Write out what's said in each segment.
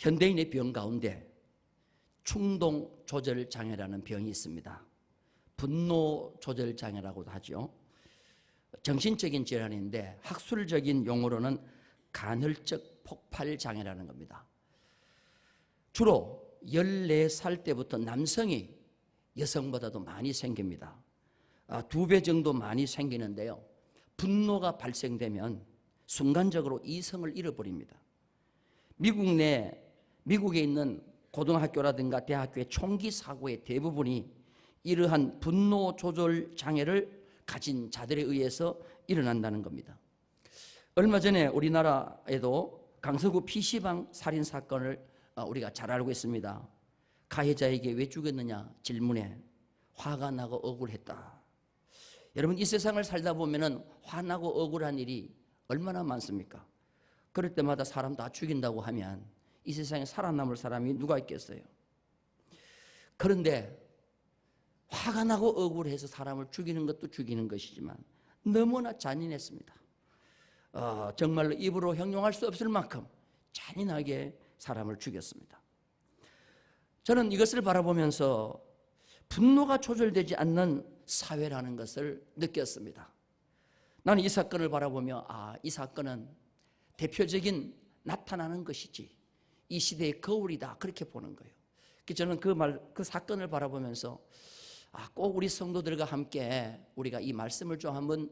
현대인의 병 가운데 충동 조절 장애라는 병이 있습니다. 분노 조절 장애라고도 하죠. 정신적인 질환인데 학술적인 용어로는 간헐적 폭발 장애라는 겁니다. 주로 14살 때부터 남성이 여성보다도 많이 생깁니다. 2배 정도 많이 생기는데요. 분노가 발생되면 순간적으로 이성을 잃어버립니다. 미국에 있는 고등학교라든가 대학교의 총기 사고의 대부분이 이러한 분노 조절 장애를 가진 자들에 의해서 일어난다는 겁니다. 얼마 전에 우리나라에도 강서구 PC방 살인 사건을 우리가 잘 알고 있습니다. 가해자에게 왜 죽였느냐 질문에 화가 나고 억울했다. 여러분, 이 세상을 살다 보면은 화나고 억울한 일이 얼마나 많습니까? 그럴 때마다 사람 다 죽인다고 하면 이 세상에 살아남을 사람이 누가 있겠어요? 그런데 화가 나고 억울해서 사람을 죽이는 것도 죽이는 것이지만 너무나 잔인했습니다. 정말로 입으로 형용할 수 없을 만큼 잔인하게 사람을 죽였습니다. 저는 이것을 바라보면서 분노가 조절되지 않는 사회라는 것을 느꼈습니다. 나는 이 사건을 바라보며 이 사건은 대표적인 나타나는 것이지 이 시대의 거울이다, 그렇게 보는 거예요. 저는 그 사건을 바라보면서 꼭 우리 성도들과 함께 우리가 이 말씀을 좀 한번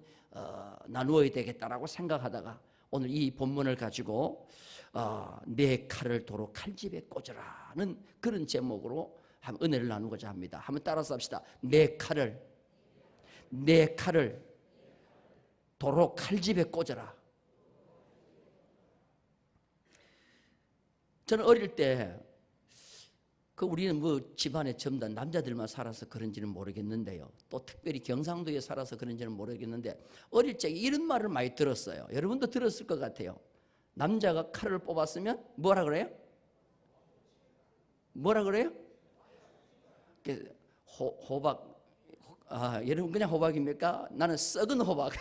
나누어야 되겠다라고 생각하다가 오늘 이 본문을 가지고 내 칼을 도로 칼집에 꽂으라는 그런 제목으로 한번 은혜를 나누고자 합니다. 한번 따라서 합시다. 내 칼을 도로 칼집에 꽂아라. 저는 어릴 때 우리는 집안에 전부 다 남자들만 살아서 그런지는 모르겠는데요. 또 특별히 경상도에 살아서 그런지는 모르겠는데 어릴 적에 이런 말을 많이 들었어요. 여러분도 들었을 것 같아요. 남자가 칼을 뽑았으면 뭐라 그래요? 뭐라 그래요? 호박. 여러분 그냥 호박입니까? 나는 썩은 호박.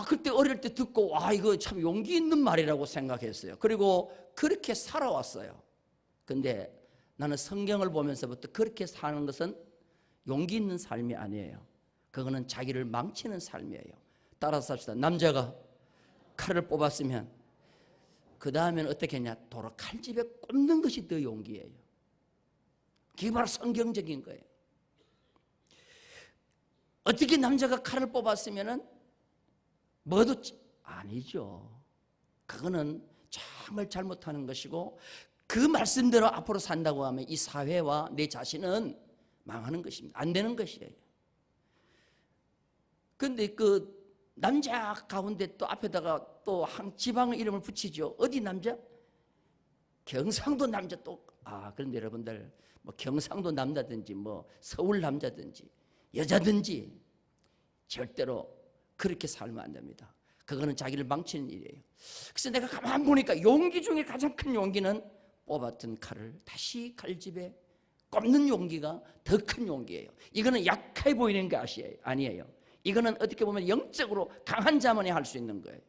그때 어릴 때 듣고 이거 참 용기 있는 말이라고 생각했어요. 그리고 그렇게 살아왔어요. 근데 나는 성경을 보면서부터 그렇게 사는 것은 용기 있는 삶이 아니에요. 그거는 자기를 망치는 삶이에요. 따라서 합시다. 남자가 칼을 뽑았으면 그 다음에는 어떻게 했냐? 도로 칼집에 꽂는 것이 더 용기예요. 그게 바로 성경적인 거예요. 어떻게 남자가 칼을 뽑았으면은 뭐도 아니죠. 그거는 정말 잘못하는 것이고 그 말씀대로 앞으로 산다고 하면 이 사회와 내 자신은 망하는 것입니다. 안 되는 것이에요. 그런데 그 남자 가운데 또 앞에다가 또 한 지방 이름을 붙이죠. 어디 남자? 경상도 남자 또. 그런데 여러분들 경상도 남자든지 서울 남자든지 여자든지 절대로 그렇게 살면 안 됩니다. 그거는 자기를 망치는 일이에요. 그래서 내가 가만 보니까 용기 중에 가장 큰 용기는 뽑았던 칼을 다시 칼집에 꼽는 용기가 더 큰 용기예요. 이거는 약해 보이는 게 아니에요. 이거는 어떻게 보면 영적으로 강한 자만이 할 수 있는 거예요.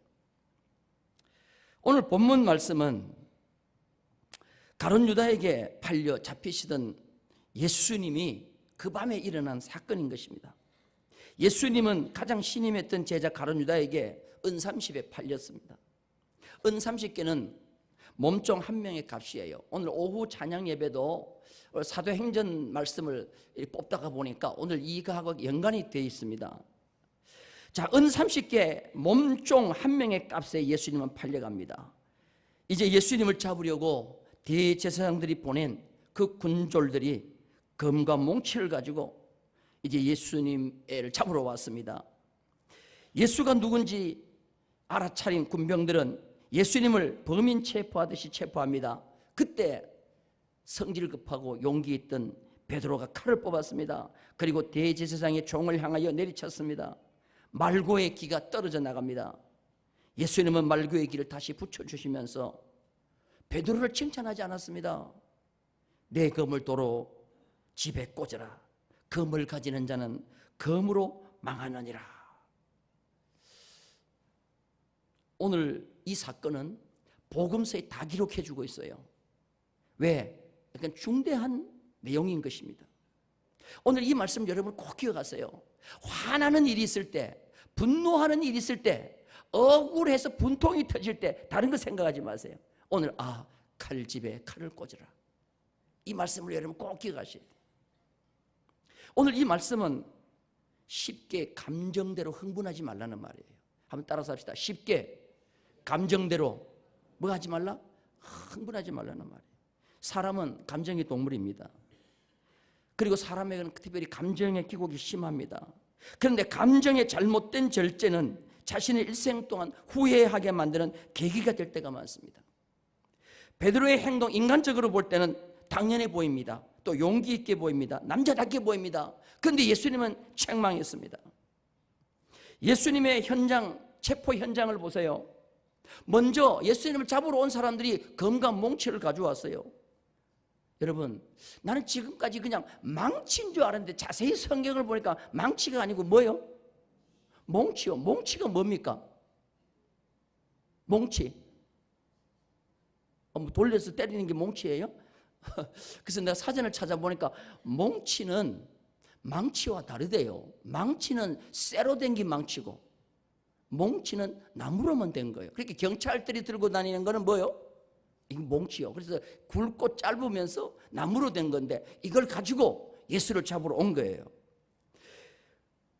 오늘 본문 말씀은 가룟 유다에게 팔려 잡히시던 예수님이 그 밤에 일어난 사건인 것입니다. 예수님은 가장 신임했던 제자 가룟 유다에게 은 30에 팔렸습니다. 은 30개는 몸종 한 명의 값이에요. 오늘 오후 찬양 예배도 사도행전 말씀을 뽑다가 보니까 오늘 이거하고 연관이 되어 있습니다. 자, 은 30개 몸종 한 명의 값에 예수님은 팔려갑니다. 이제 예수님을 잡으려고 대제사장들이 보낸 그 군졸들이 검과 몽치를 가지고 이제 예수님을 잡으러 왔습니다. 예수가 누군지 알아차린 군병들은 예수님을 범인 체포하듯이 체포합니다. 그때 성질 급하고 용기 있던 베드로가 칼을 뽑았습니다. 그리고 대제사장의 종을 향하여 내리쳤습니다. 말고의 기가 떨어져 나갑니다. 예수님은 말고의 기를 다시 붙여주시면서 베드로를 칭찬하지 않았습니다. 내 검을 도로 집에 꽂으라. 검을 가지는 자는 검으로 망하느니라. 오늘 이 사건은 복음서에 다 기록해 주고 있어요. 왜? 약간 중대한 내용인 것입니다. 오늘 이 말씀 여러분 꼭 기억하세요. 화나는 일이 있을 때, 분노하는 일이 있을 때, 억울해서 분통이 터질 때 다른 거 생각하지 마세요. 오늘 칼집에 칼을 꽂으라. 이 말씀을 여러분 꼭 기억하셔야 돼요. 오늘 이 말씀은 쉽게 감정대로 흥분하지 말라는 말이에요. 한번 따라서 합시다. 쉽게 감정대로 뭐 하지 말라? 흥분하지 말라는 말이에요. 사람은 감정의 동물입니다. 그리고 사람에게는 특별히 감정의 기복이 심합니다. 그런데 감정의 잘못된 절제는 자신의 일생 동안 후회하게 만드는 계기가 될 때가 많습니다. 베드로의 행동, 인간적으로 볼 때는 당연해 보입니다. 또 용기 있게 보입니다. 남자답게 보입니다. 그런데 예수님은 책망했습니다. 예수님의 체포 현장을 보세요. 먼저 예수님을 잡으러 온 사람들이 검과 몽치를 가져왔어요. 여러분, 나는 지금까지 그냥 망치인 줄 알았는데 자세히 성경을 보니까 망치가 아니고 뭐예요? 몽치요. 몽치가 뭡니까? 몽치. 돌려서 때리는 게 몽치예요? 그래서 내가 사전을 찾아보니까 몽치는 망치와 다르대요. 망치는 쇠로 된 게 망치고 몽치는 나무로만 된 거예요. 그렇게 경찰들이 들고 다니는 거는 뭐예요? 이게 몽치요. 그래서 굵고 짧으면서 나무로 된 건데 이걸 가지고 예수를 잡으러 온 거예요.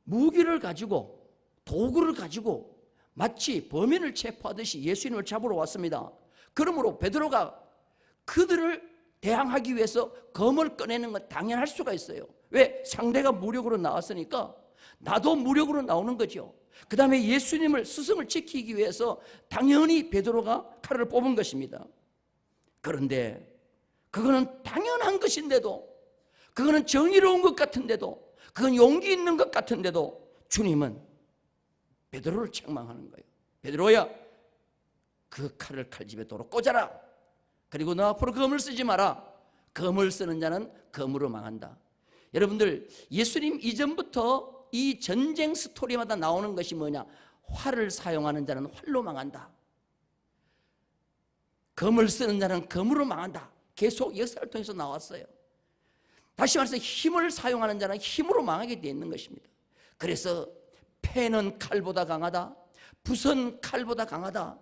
무기를 가지고 도구를 가지고 마치 범인을 체포하듯이 예수님을 잡으러 왔습니다. 그러므로 베드로가 그들을 대항하기 위해서 검을 꺼내는 건 당연할 수가 있어요. 왜? 상대가 무력으로 나왔으니까 나도 무력으로 나오는 거죠. 그 다음에 예수님을 스승을 지키기 위해서 당연히 베드로가 칼을 뽑은 것입니다. 그런데 그거는 당연한 것인데도, 그거는 정의로운 것 같은데도, 그건 용기 있는 것 같은데도 주님은 베드로를 책망하는 거예요. 베드로야, 그 칼을 칼집에 도로 꽂아라. 그리고 너 앞으로 검을 쓰지 마라. 검을 쓰는 자는 검으로 망한다. 여러분들, 예수님 이전부터 이 전쟁 스토리마다 나오는 것이 뭐냐? 활을 사용하는 자는 활로 망한다. 검을 쓰는 자는 검으로 망한다. 계속 역사를 통해서 나왔어요. 다시 말해서 힘을 사용하는 자는 힘으로 망하게 되어 있는 것입니다. 그래서 패는 칼보다 강하다. 붓은 칼보다 강하다.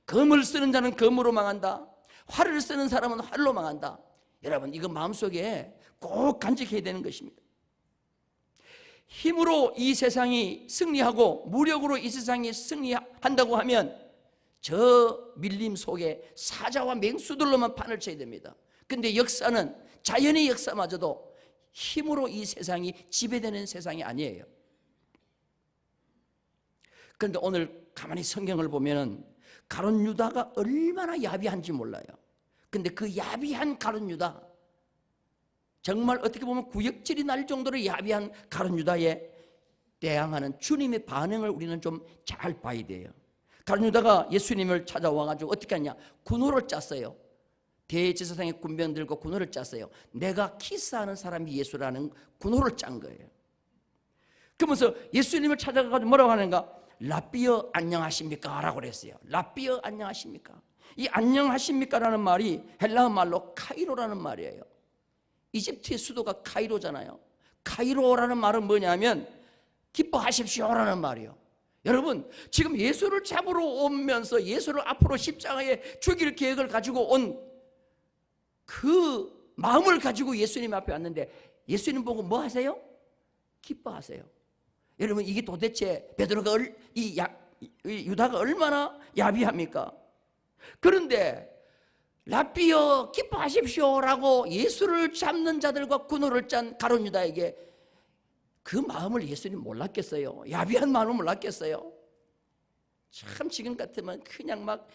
검을 쓰는 자는 검으로 망한다. 활을 쓰는 사람은 활로 망한다. 여러분, 이거 마음속에 꼭 간직해야 되는 것입니다. 힘으로 이 세상이 승리하고 무력으로 이 세상이 승리한다고 하면 저 밀림 속에 사자와 맹수들로만 판을 쳐야 됩니다. 그런데 역사는, 자연의 역사마저도 힘으로 이 세상이 지배되는 세상이 아니에요. 그런데 오늘 가만히 성경을 보면은 가룟 유다가 얼마나 야비한지 몰라요. 근데 그 야비한 가룟 유다, 정말 어떻게 보면 구역질이 날 정도로 야비한 가룟 유다에 대항하는 주님의 반응을 우리는 좀 잘 봐야 돼요. 가룟 유다가 예수님을 찾아와가지고 어떻게 하냐? 군호를 짰어요. 대제사장의 군병 들고 군호를 짰어요. 내가 키스하는 사람이 예수라는 군호를 짠 거예요. 그러면서 예수님을 찾아가가지고 뭐라고 하는가? 라삐어 안녕하십니까? 라고 그랬어요. 라삐어 안녕하십니까? 이 안녕하십니까? 라는 말이 헬라어 말로 카이로라는 말이에요. 이집트의 수도가 카이로잖아요. 카이로라는 말은 뭐냐면 기뻐하십시오라는 말이에요. 여러분, 지금 예수를 잡으러 오면서 예수를 앞으로 십자가에 죽일 계획을 가지고 온 그 마음을 가지고 예수님 앞에 왔는데 예수님 보고 뭐 하세요? 기뻐하세요. 여러분, 이게 도대체 베드로가 유다가 얼마나 야비합니까? 그런데 라삐어 기뻐하십시오라고 예수를 잡는 자들과 군호를 짠 가룟 유다에게 그 마음을 예수님 몰랐겠어요? 야비한 마음을 몰랐겠어요? 참 지금 같으면 그냥 막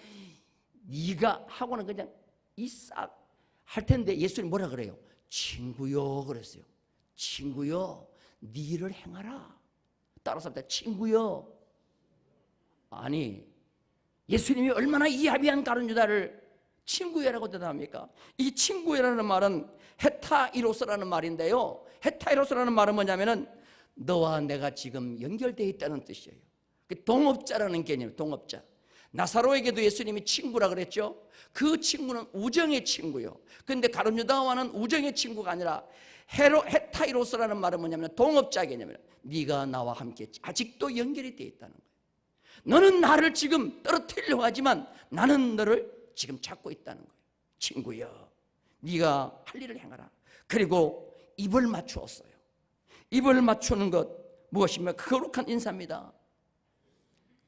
네가 하고는 그냥 이싹 할 텐데 예수님 뭐라 그래요? 친구요 그랬어요. 친구요, 네 일을 행하라. 따라서 합니다. 친구요. 아니, 예수님이 얼마나 이 야비한 가룟 유다를 친구야라고 대답합니까? 이 친구야라는 말은 헤타이로스라는 말인데요. 헤타이로스라는 말은 뭐냐면은 너와 내가 지금 연결되어 있다는 뜻이에요. 동업자라는 개념이에요. 동업자. 나사로에게도 예수님이 친구라 그랬죠. 그 친구는 우정의 친구요. 그런데 가룟 유다와는 우정의 친구가 아니라 헤타이로스라는 말은 뭐냐면 동업자 개념이에요. 네가 나와 함께 했지. 아직도 연결이 되어 있다는 거예요. 너는 나를 지금 떨어뜨리려고 하지만 나는 너를 지금 찾고 있다는 거예요. 친구여, 네가 할 일을 행하라. 그리고 입을 맞추었어요. 입을 맞추는 것 무엇이며 거룩한 인사입니다.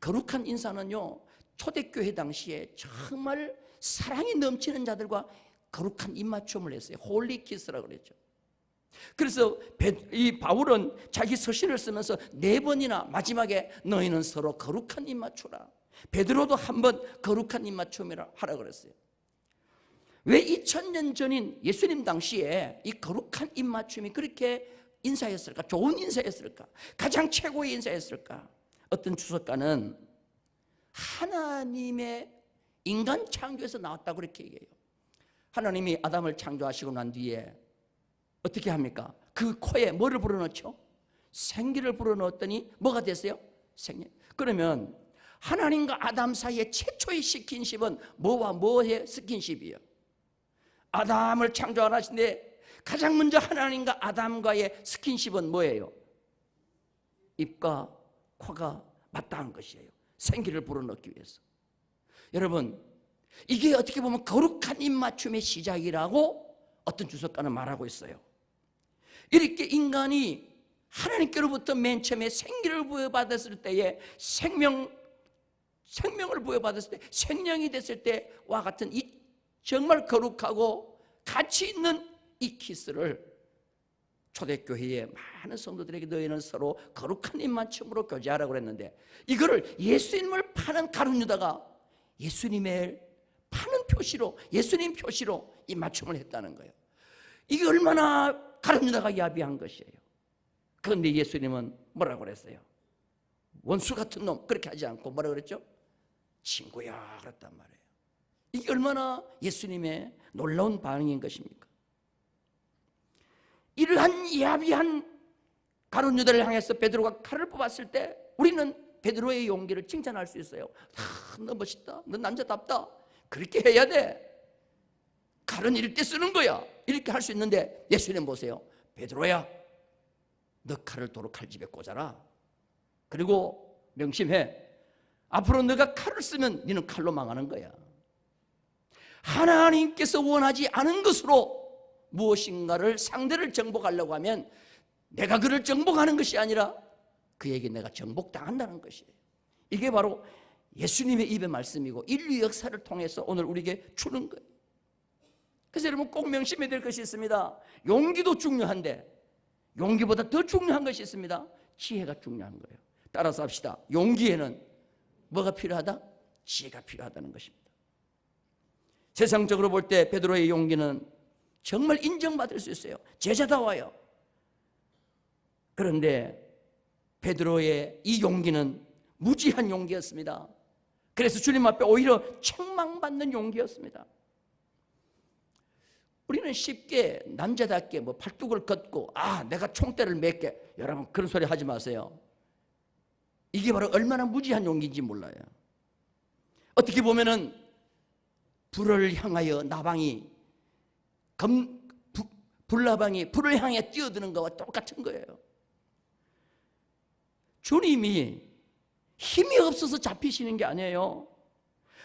거룩한 인사는요, 초대교회 당시에 정말 사랑이 넘치는 자들과 거룩한 입맞춤을 했어요. 홀리 키스라고 그랬죠. 그래서 이 바울은 자기 서신을 쓰면서 4번이나 마지막에 너희는 서로 거룩한 입맞추라. 베드로도 한 번 거룩한 입맞춤이라 하라 그랬어요. 왜 2000년 전인 예수님 당시에 이 거룩한 입맞춤이 그렇게 인사였을까? 좋은 인사였을까? 가장 최고의 인사였을까? 어떤 주석가는 하나님의 인간 창조에서 나왔다고 그렇게 얘기해요. 하나님이 아담을 창조하시고 난 뒤에 어떻게 합니까? 그 코에 뭐를 불어넣죠? 생기를 불어넣었더니 뭐가 됐어요? 생기. 그러면 하나님과 아담 사이에 최초의 스킨십은 뭐와 뭐의 스킨십이에요? 아담을 창조하시는데 가장 먼저 하나님과 아담과의 스킨십은 뭐예요? 입과 코가 맞닿은 것이에요. 생기를 불어넣기 위해서. 여러분, 이게 어떻게 보면 거룩한 입맞춤의 시작이라고 어떤 주석가는 말하고 있어요. 이렇게 인간이 하나님께로부터 맨 처음에 생기를 부여받았을 때에 생명을 부여받았을 때 생명이 됐을 때와 같은 이 정말 거룩하고 가치 있는 이 키스를 초대교회의 많은 성도들에게 너희는 서로 거룩한 입맞춤으로 교제하라고 그랬는데, 이거를 예수님을 파는 가룟 유다가 예수님을 파는 표시로, 예수님 표시로 입맞춤을 했다는 거예요. 이게 얼마나 가룟 유다가 야비한 것이에요. 그런데 예수님은 뭐라고 그랬어요? 원수 같은 놈, 그렇게 하지 않고 뭐라고 그랬죠? 친구야 그랬단 말이에요. 이게 얼마나 예수님의 놀라운 반응인 것입니까? 이러한 야비한 가룟 유다를 향해서 베드로가 칼을 뽑았을 때 우리는 베드로의 용기를 칭찬할 수 있어요. 너 멋있다, 너 남자답다, 그렇게 해야 돼, 칼은 이럴 때 쓰는 거야, 이렇게 할 수 있는데 예수님 보세요. 베드로야, 너 칼을 도로 칼집에 꽂아라. 그리고 명심해, 앞으로 너가 칼을 쓰면 너는 칼로 망하는 거야. 하나님께서 원하지 않은 것으로 무엇인가를 상대를 정복하려고 하면 내가 그를 정복하는 것이 아니라 그에게 내가 정복당한다는 것이에요. 이게 바로 예수님의 입의 말씀이고 인류 역사를 통해서 오늘 우리에게 주는 거예요. 그래서 여러분 꼭 명심해야 될 것이 있습니다. 용기도 중요한데 용기보다 더 중요한 것이 있습니다. 지혜가 중요한 거예요. 따라서 합시다. 용기에는 뭐가 필요하다? 지혜가 필요하다는 것입니다. 세상적으로 볼 때 베드로의 용기는 정말 인정받을 수 있어요. 제자다워요. 그런데 베드로의 이 용기는 무지한 용기였습니다. 그래서 주님 앞에 오히려 책망받는 용기였습니다. 우리는 쉽게 남자답게 뭐 팔뚝을 걷고 내가 총대를 맺게, 여러분 그런 소리 하지 마세요. 이게 바로 얼마나 무지한 용기인지 몰라요. 어떻게 보면은 불을 향하여 나방이 불나방이 불을 향해 뛰어드는 것과 똑같은 거예요. 주님이 힘이 없어서 잡히시는 게 아니에요.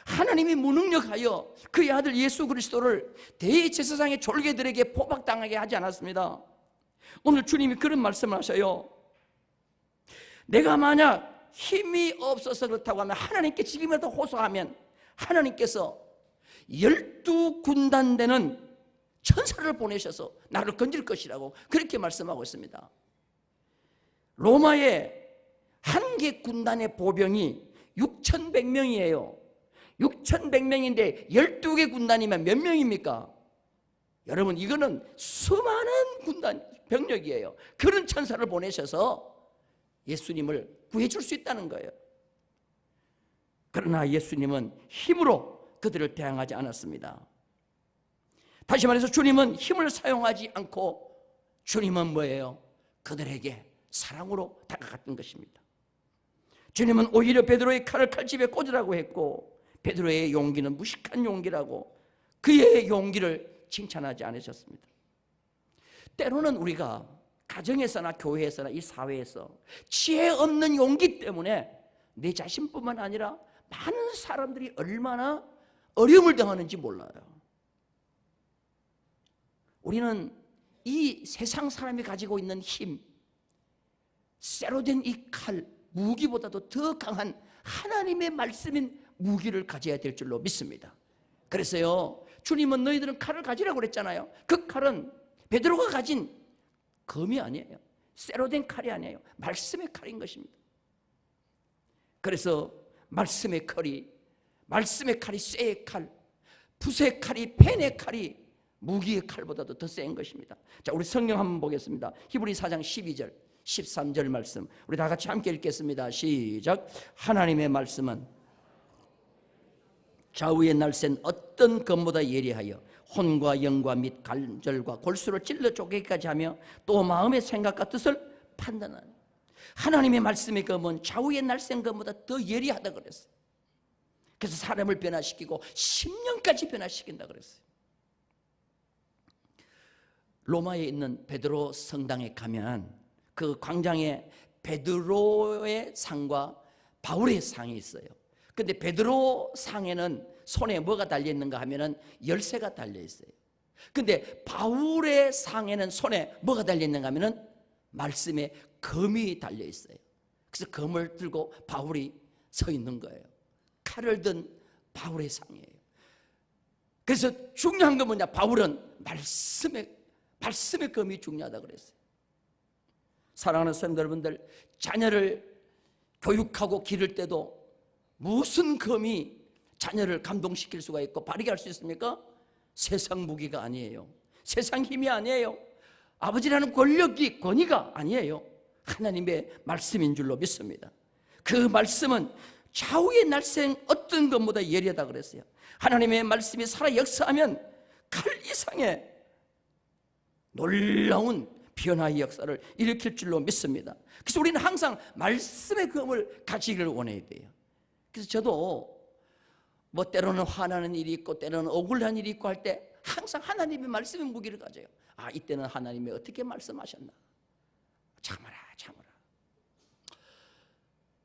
하나님이 무능력하여 그의 아들 예수 그리스도를 대제사장의 졸개들에게 포박당하게 하지 않았습니다. 오늘 주님이 그런 말씀을 하셔요. 내가 만약 힘이 없어서 그렇다고 하면 하나님께 지금이라도 호소하면 하나님께서 12군단 되는 천사를 보내셔서 나를 건질 것이라고 그렇게 말씀하고 있습니다. 로마의 한 개 군단의 보병이 6,100명이에요. 6,100명인데 12개 군단이면 몇 명입니까? 여러분 이거는 수많은 군단 병력이에요. 그런 천사를 보내셔서 예수님을 구해줄 수 있다는 거예요. 그러나 예수님은 힘으로 그들을 대항하지 않았습니다. 다시 말해서 주님은 힘을 사용하지 않고 주님은 뭐예요? 그들에게 사랑으로 다가갔던 것입니다. 주님은 오히려 베드로의 칼을 칼집에 꽂으라고 했고, 베드로의 용기는 무식한 용기라고 그의 용기를 칭찬하지 않으셨습니다. 때로는 우리가 가정에서나 교회에서나 이 사회에서 지혜 없는 용기 때문에 내 자신뿐만 아니라 많은 사람들이 얼마나 어려움을 당하는지 몰라요. 우리는 이 세상 사람이 가지고 있는 힘, 쇠로 된 이 칼, 무기보다도 더 강한 하나님의 말씀인 무기를 가져야 될 줄로 믿습니다. 그래서요, 주님은 너희들은 칼을 가지라고 그랬잖아요. 그 칼은 베드로가 가진 검이 아니에요. 쇠로 된 칼이 아니에요. 말씀의 칼인 것입니다. 그래서 말씀의 칼이 쇠의 칼, 붓의 칼이, 펜의 칼이 무기의 칼보다도 더 센 것입니다. 자, 우리 성경 한번 보겠습니다. 히브리 4장 12절 13절 말씀 우리 다 같이 함께 읽겠습니다. 시작. 하나님의 말씀은 좌우의 날쌘 어떤 검보다 예리하여 혼과 영과 및 관절과 골수를 찔러 쪼개기까지 하며 또 마음의 생각과 뜻을 판단하는, 하나님의 말씀의 검은 좌우의 날쌘 검보다 더 예리하다 그랬어요. 그래서 사람을 변화시키고 10년까지 변화시킨다 그랬어요. 로마에 있는 베드로 성당에 가면 그 광장에 베드로의 상과 바울의 상이 있어요. 근데 베드로 상에는 손에 뭐가 달려있는가 하면은 열쇠가 달려있어요. 근데 바울의 상에는 손에 뭐가 달려있는가 하면은 말씀에 검이 달려있어요. 그래서 검을 들고 바울이 서 있는 거예요. 칼을 든 바울의 상이에요. 그래서 중요한 건 뭐냐, 바울은 말씀의 검이 중요하다 그랬어요. 사랑하는 성도 여러분들, 자녀를 교육하고 기를 때도 무슨 검이 자녀를 감동시킬 수가 있고 바르게 할 수 있습니까? 세상 무기가 아니에요. 세상 힘이 아니에요. 아버지라는 권력이, 권위가 아니에요. 하나님의 말씀인 줄로 믿습니다. 그 말씀은 좌우의 날쌘 어떤 것보다 예리하다 그랬어요. 하나님의 말씀이 살아 역사하면 칼 이상의 놀라운 변화의 역사를 일으킬 줄로 믿습니다. 그래서 우리는 항상 말씀의 검을 가지기를 원해야 돼요. 그래서 저도 뭐 때로는 화나는 일이 있고 때로는 억울한 일이 있고 할 때 항상 하나님의 말씀의 무기를 가져요. 아, 이때는 하나님이 어떻게 말씀하셨나, 참아라.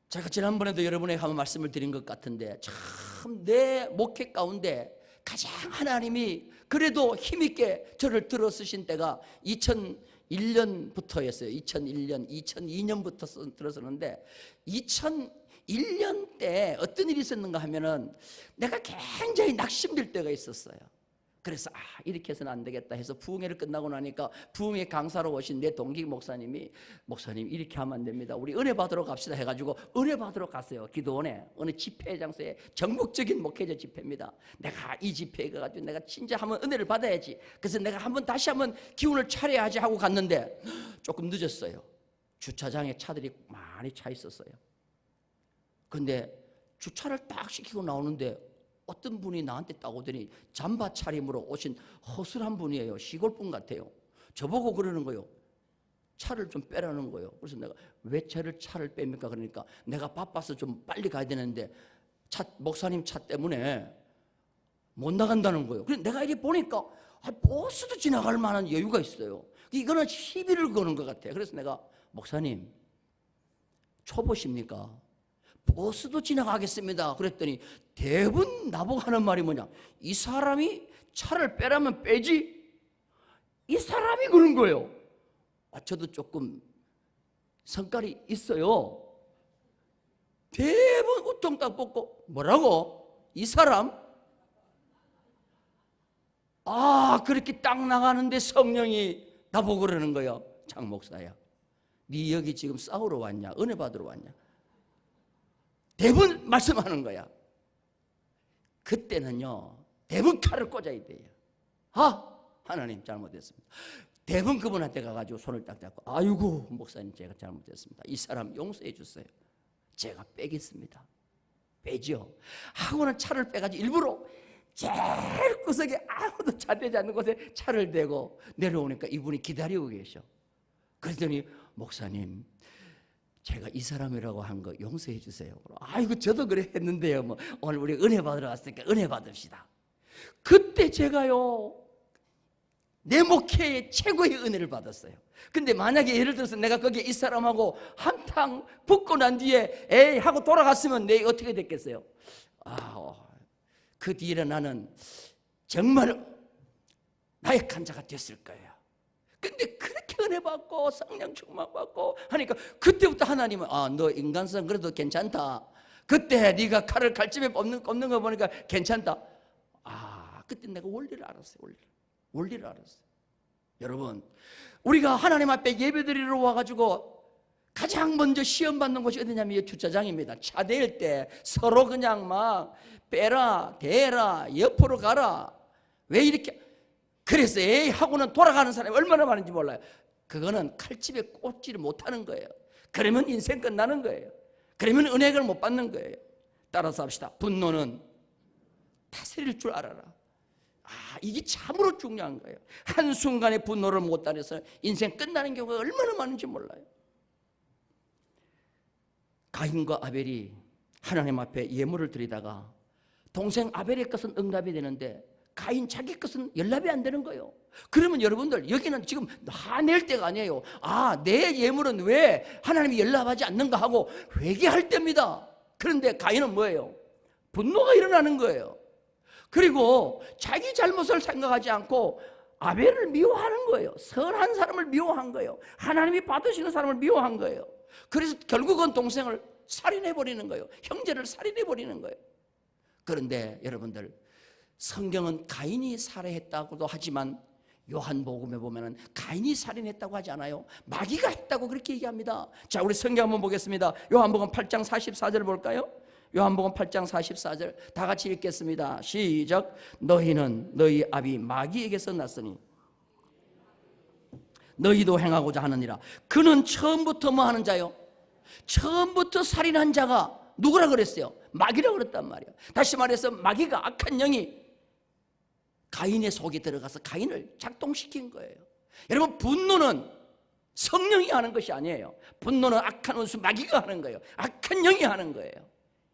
제가 지난번에도 여러분에게 한번 말씀을 드린 것 같은데, 참 내 목회 가운데 가장 하나님이 그래도 힘있게 저를 들어쓰신 때가 2001년부터였어요. 2001년, 2002년부터 들어서는데 2001년 때 어떤 일이 있었는가 하면은 내가 굉장히 낙심될 때가 있었어요. 그래서 이렇게 해서는 안 되겠다 해서 부흥회를 끝나고 나니까 부흥회 강사로 오신 내 동기 목사님 이렇게 하면 안 됩니다. 우리 은혜 받으러 갑시다 해가지고 은혜 받으러 갔어요. 기도원에 어느 집회 장소에, 전국적인 목회자 집회입니다. 내가 이 집회에 가가지고 내가 진짜 한번 은혜를 받아야지. 그래서 내가 다시 한번 기운을 차려야지 하고 갔는데 조금 늦었어요. 주차장에 차들이 많이 차 있었어요. 근데 주차를 딱 시키고 나오는데 어떤 분이 나한테 딱 오더니 잠바 차림으로 오신 허술한 분이에요. 시골 분 같아요. 저보고 그러는 거예요. 차를 좀 빼라는 거예요. 그래서 내가 왜 차를 뺍니까? 그러니까 내가 바빠서 좀 빨리 가야 되는데 목사님 차 때문에 못 나간다는 거예요. 그래서 내가 이렇게 보니까 버스도 지나갈 만한 여유가 있어요. 이거는 시비를 거는 것 같아요. 그래서 내가 목사님 초보십니까? 버스도 지나가겠습니다. 그랬더니 대부분 나보고 하는 말이 뭐냐, 이 사람이 차를 빼라면 빼지, 이 사람이 그런 거예요. 저도 조금 성깔이 있어요. 대부분 우통 딱 벗고 뭐라고? 이 사람? 그렇게 딱 나가는데 성령이 나보고 그러는 거예요. 장 목사야, 네 여기 지금 싸우러 왔냐, 은혜 받으러 왔냐? 대부분 말씀하는 거야. 그때는요, 대부분 칼을 꽂아야 돼요. 하나님 잘못했습니다. 대부분 그분한테 가가지고 손을 딱 잡고, 아이고 목사님 제가 잘못했습니다. 이 사람 용서해 주세요. 제가 빼겠습니다. 빼죠. 하고는 차를 빼가지고 일부러 제일 구석에 아무도 차대지 않는 곳에 차를 대고 내려오니까 이분이 기다리고 계셔. 그랬더니 목사님 제가 이 사람이라고 한 거 용서해 주세요. 아이고 저도 그래 했는데요. 뭐 오늘 우리 은혜 받으러 왔으니까 은혜 받읍시다. 그때 제가요 내 목회의 최고의 은혜를 받았어요. 근데 만약에 예를 들어서 내가 거기에 이 사람하고 한탕 붙고 난 뒤에 에이 하고 돌아갔으면 내 어떻게 됐겠어요? 그 뒤에 나는 정말 나약한 자가 됐을 거예요. 근데 그렇게 은혜 받고 성령 충만 받고 하니까 그때부터 하나님은 너 인간성 그래도 괜찮다. 그때 네가 칼을 칼집에 꼽는 거 보니까 괜찮다. 그때 내가 원리를 알았어요. 원리를 알았어요. 여러분, 우리가 하나님 앞에 예배드리러 와가지고 가장 먼저 시험 받는 곳이 어디냐면 이 주차장입니다. 차 댈 때 서로 그냥 막 빼라 대라 옆으로 가라 왜 이렇게 그래서 에이 하고는 돌아가는 사람이 얼마나 많은지 몰라요. 그거는 칼집에 꽂지를 못하는 거예요. 그러면 인생 끝나는 거예요. 그러면 은혜를 못 받는 거예요. 따라서 합시다. 분노는 다스릴 줄 알아라. 이게 참으로 중요한 거예요. 한순간에 분노를 못 다려서 인생 끝나는 경우가 얼마나 많은지 몰라요. 가인과 아벨이 하나님 앞에 예물을 드리다가 동생 아벨의 것은 응답이 되는데 가인 자기 것은 연락이 안 되는 거예요. 그러면 여러분들 여기는 지금 화낼 때가 아니에요. 내 예물은 왜 하나님이 연락하지 않는가 하고 회개할 때입니다. 그런데 가인은 뭐예요? 분노가 일어나는 거예요. 그리고 자기 잘못을 생각하지 않고 아벨을 미워하는 거예요. 선한 사람을 미워한 거예요. 하나님이 받으시는 사람을 미워한 거예요. 그래서 결국은 동생을 살인해버리는 거예요. 형제를 살인해버리는 거예요. 그런데 여러분들 성경은 가인이 살해했다고도 하지만 요한복음에 보면은 가인이 살인했다고 하지 않아요. 마귀가 했다고 그렇게 얘기합니다. 자, 우리 성경 한번 보겠습니다. 요한복음 8장 44절 볼까요? 요한복음 8장 44절 다 같이 읽겠습니다. 시작. 너희는 너희 아비 마귀에게서 났으니 너희도 행하고자 하느니라. 그는 처음부터 뭐 하는 자요? 처음부터 살인한 자가 누구라 그랬어요? 마귀라고 그랬단 말이에요. 다시 말해서 마귀가 악한 영이 가인의 속에 들어가서 가인을 작동시킨 거예요. 여러분 분노는 성령이 하는 것이 아니에요. 분노는 악한 원수 마귀가 하는 거예요. 악한 영이 하는 거예요.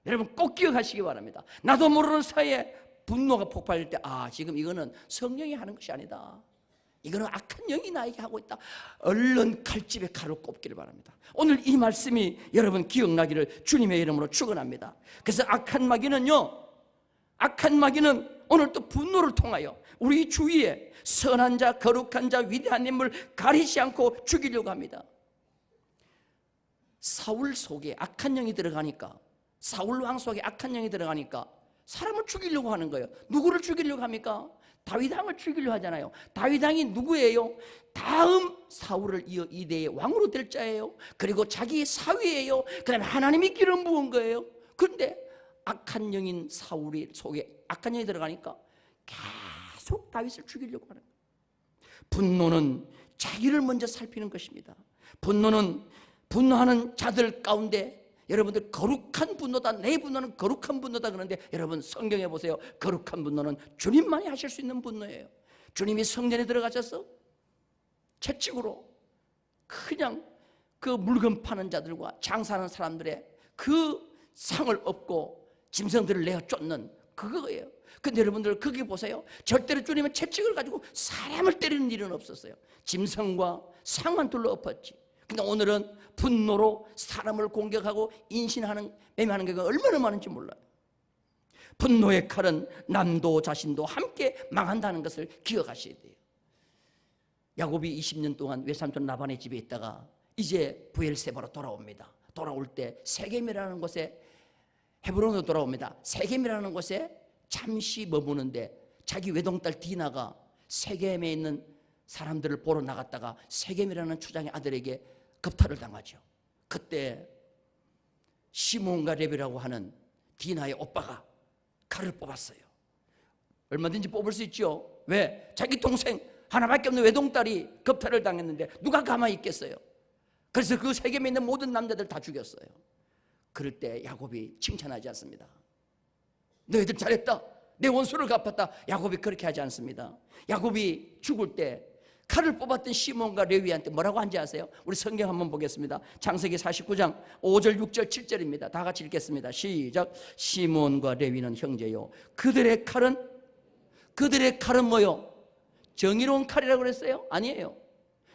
여러분 꼭 기억하시기 바랍니다. 나도 모르는 사이에 분노가 폭발할 때 지금 이거는 성령이 하는 것이 아니다. 이거는 악한 영이 나에게 하고 있다. 얼른 칼집에 칼을 꼽기를 바랍니다. 오늘 이 말씀이 여러분 기억나기를 주님의 이름으로 축원합니다. 그래서 악한 마귀는 오늘 또 분노를 통하여 우리 주위에 선한 자, 거룩한 자, 위대한 인물 가리지 않고 죽이려고 합니다. 사울 속에 악한 영이 들어가니까 사울 왕 속에 악한 영이 들어가니까 사람을 죽이려고 하는 거예요. 누구를 죽이려고 합니까? 다윗 왕을 죽이려고 하잖아요. 다윗 왕이 누구예요? 다음 사울을 이어 이대의 왕으로 될 자예요. 그리고 자기 사위예요. 그 다음에 하나님이 기름 부은 거예요. 그런데 악한 영인 사울이 속에 악한 영이 들어가니까 계속 다윗을 죽이려고 하는 거예요. 분노는 자기를 먼저 살피는 것입니다. 분노는 분노하는 자들 가운데 여러분들 거룩한 분노다, 내 분노는 거룩한 분노다 그러는데 여러분 성경에 보세요. 거룩한 분노는 주님만이 하실 수 있는 분노예요. 주님이 성전에 들어가셔서 채찍으로 그냥 그 물건 파는 자들과 장사하는 사람들의 그 상을 업고 짐승들을 내어 쫓는 그거예요. 근데 여러분들 거기 보세요. 절대로 주님은 채찍을 가지고 사람을 때리는 일은 없었어요. 짐승과 상만 둘러 엎었지. 근데 오늘은 분노로 사람을 공격하고 인신하는 매매하는 경우가 얼마나 많은지 몰라요. 분노의 칼은 남도 자신도 함께 망한다는 것을 기억하셔야 돼요. 야곱이 20년 동안 외삼촌 라반의 집에 있다가 이제 브엘세바로 돌아옵니다. 돌아올 때 세겜이라는 곳에 헤브론으로 돌아옵니다. 세겜이라는 곳에 잠시 머무는데 자기 외동딸 디나가 세겜에 있는 사람들을 보러 나갔다가 세겜이라는 추장의 아들에게 겁탈을 당하죠. 그때 시몬과 레비라고 하는 디나의 오빠가 칼을 뽑았어요. 얼마든지 뽑을 수 있죠. 왜? 자기 동생 하나밖에 없는 외동딸이 겁탈을 당했는데 누가 가만히 있겠어요. 그래서 그 세겜에 있는 모든 남자들 다 죽였어요. 그럴 때 야곱이 칭찬하지 않습니다. 너희들 잘했다. 내 원수를 갚았다. 야곱이 그렇게 하지 않습니다. 야곱이 죽을 때 칼을 뽑았던 시몬과 레위한테 뭐라고 한지 아세요? 우리 성경 한번 보겠습니다. 창세기 49장 5절 6절 7절입니다. 다 같이 읽겠습니다. 시작. 시몬과 레위는 형제요, 그들의 칼은 뭐요? 정의로운 칼이라고 그랬어요? 아니에요.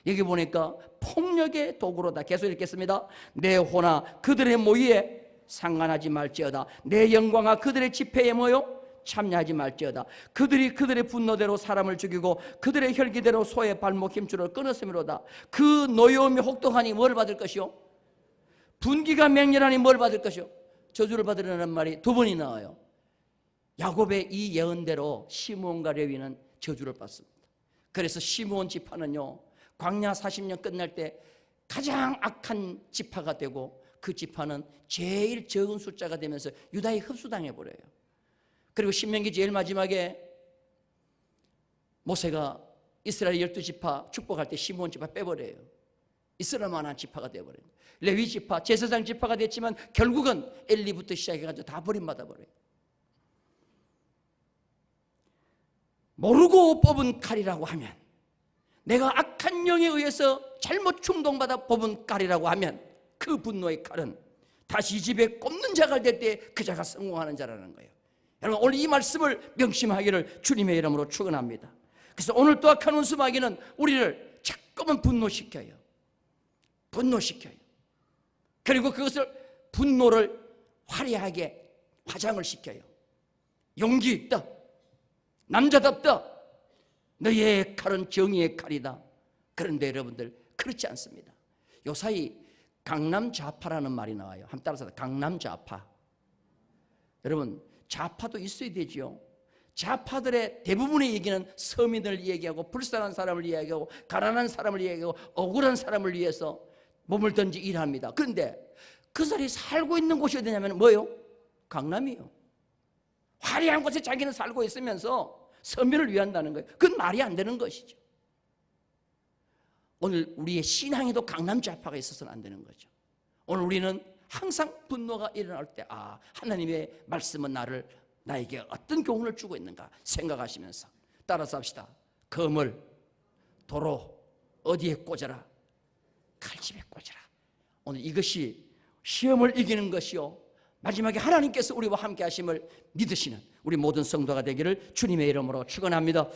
여기 보니까 폭력의 도구로다. 계속 읽겠습니다. 내 호나 그들의 모의에 상관하지 말지어다. 내 영광아 그들의 집회에 뭐요? 참여하지 말지어다. 그들이 그들의 분노대로 사람을 죽이고 그들의 혈기대로 소의 발목 힘줄을 끊었음이로다. 그 노여움이 혹독하니 뭘 받을 것이요? 분기가 맹렬하니 뭘 받을 것이요? 저주를 받으라는 말이 두 번이 나와요. 야곱의 이 예언대로 시므온과 레위는 저주를 받습니다. 그래서 시므온 지파는요, 광야 40년 끝날 때 가장 악한 지파가 되고, 그 지파는 제일 적은 숫자가 되면서 유다에 흡수당해 버려요. 그리고 신명기 제일 마지막에 모세가 이스라엘 12지파 축복할 때 시므온 지파 빼버려요. 있을 만한 지파가 되어버려요. 레위 지파, 제사장 지파가 됐지만 결국은 엘리부터 시작해가지고 다 버림받아 버려요. 모르고 뽑은 칼이라고 하면, 내가 악한 영에 의해서 잘못 충동받아 뽑은 칼이라고 하면, 그 분노의 칼은 다시 집에 꼽는 자가 될 때 그 자가 성공하는 자라는 거예요. 여러분, 오늘 이 말씀을 명심하기를 주님의 이름으로 축원합니다. 그래서 오늘 또 악한 원수마귀는 우리를 자꾸만 분노시켜요. 그리고 그것을, 분노를 화려하게 화장을 시켜요. 용기 있다, 남자답다, 너의 칼은 정의의 칼이다. 그런데 여러분들, 그렇지 않습니다. 요사이 강남 좌파라는 말이 나와요. 한번 따라서, 강남 좌파. 여러분, 좌파도 있어야 되지요. 좌파들의 대부분의 얘기는 서민을 얘기하고, 불쌍한 사람을 이야기하고, 가난한 사람을 이야기하고, 억울한 사람을 위해서 몸을 던지 일합니다. 그런데 그 사람이 살고 있는 곳이 어디냐면 뭐예요? 강남이에요. 화려한 곳에 자기는 살고 있으면서 서민을 위한다는 거예요. 그건 말이 안 되는 것이죠. 오늘 우리의 신앙에도 강남 좌파가 있어서는 안 되는 거죠. 오늘 우리는 항상 분노가 일어날 때, 하나님의 말씀은 나에게 어떤 교훈을 주고 있는가 생각하시면서 따라서 합시다. 검을 도로 어디에 꽂아라? 칼집에 꽂아라. 오늘 이것이 시험을 이기는 것이요, 마지막에 하나님께서 우리와 함께 하심을 믿으시는 우리 모든 성도가 되기를 주님의 이름으로 축원합니다.